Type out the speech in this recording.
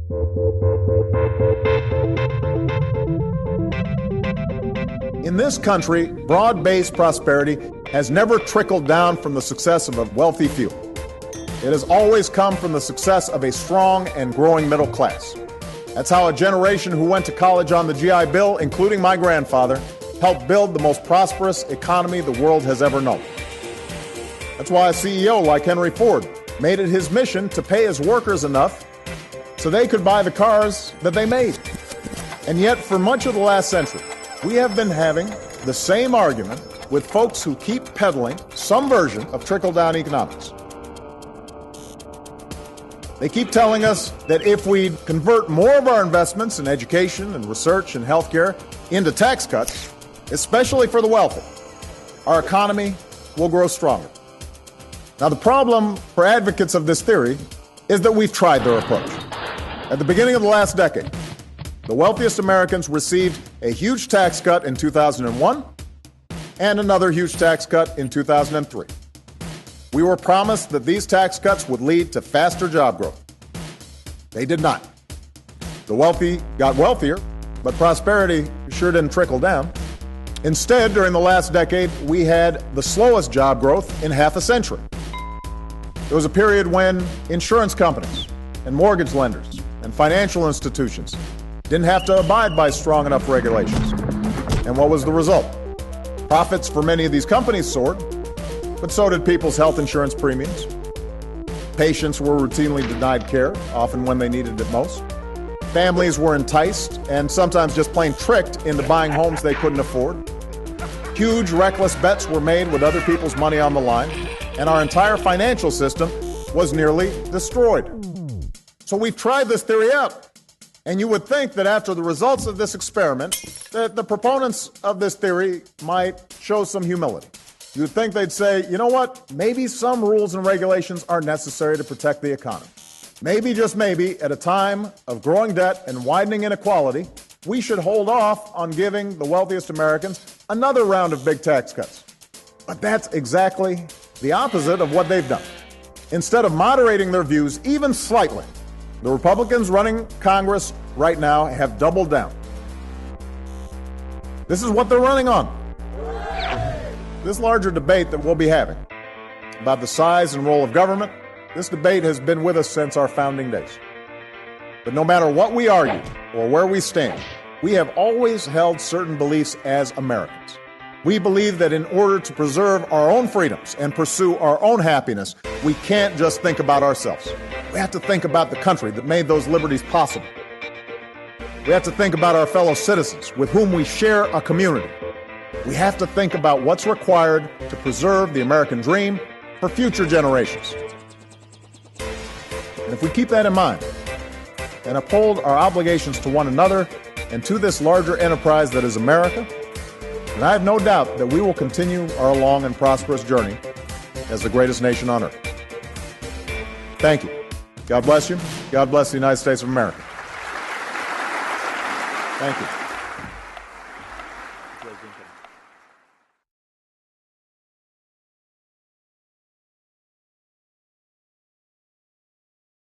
In this country, broad-based prosperity has never trickled down from the success of a wealthy few. It has always come from the success of a strong and growing middle class. That's how a generation who went to college on the GI Bill, including my grandfather, helped build the most prosperous economy the world has ever known. That's why a CEO like Henry Ford made it his mission to pay his workers enough so they could buy the cars that they made. And yet, for much of the last century, we have been having the same argument with folks who keep peddling some version of trickle-down economics. They keep telling us that if we convert more of our investments in education and research and healthcare into tax cuts, especially for the wealthy, our economy will grow stronger. Now, the problem for advocates of this theory is that we've tried their approach. At the beginning of the last decade, the wealthiest Americans received a huge tax cut in 2001 and another huge tax cut in 2003. We were promised that these tax cuts would lead to faster job growth. They did not. The wealthy got wealthier, but prosperity sure didn't trickle down. Instead, during the last decade, we had the slowest job growth in half a century. There was a period when insurance companies and mortgage lenders and financial institutions didn't have to abide by strong enough regulations. And what was the result? Profits for many of these companies soared, but so did people's health insurance premiums. Patients were routinely denied care, often when they needed it most. Families were enticed and sometimes just plain tricked into buying homes they couldn't afford. Huge, reckless bets were made with other people's money on the line, and our entire financial system was nearly destroyed. So we've tried this theory out. And you would think that after the results of this experiment, that the proponents of this theory might show some humility. You would think they'd say, you know what, maybe some rules and regulations are necessary to protect the economy. Maybe, just maybe, at a time of growing debt and widening inequality, we should hold off on giving the wealthiest Americans another round of big tax cuts. But that's exactly the opposite of what they've done. Instead of moderating their views even slightly, the Republicans running Congress right now have doubled down. This is what they're running on. This larger debate that we'll be having about the size and role of government, this debate has been with us since our founding days. But no matter what we argue or where we stand, we have always held certain beliefs as Americans. We believe that in order to preserve our own freedoms and pursue our own happiness, we can't just think about ourselves. We have to think about the country that made those liberties possible. We have to think about our fellow citizens with whom we share a community. We have to think about what's required to preserve the American dream for future generations. And if we keep that in mind and uphold our obligations to one another and to this larger enterprise that is America, and I have no doubt that we will continue our long and prosperous journey as the greatest nation on earth. Thank you. God bless you. God bless the United States of America. Thank you.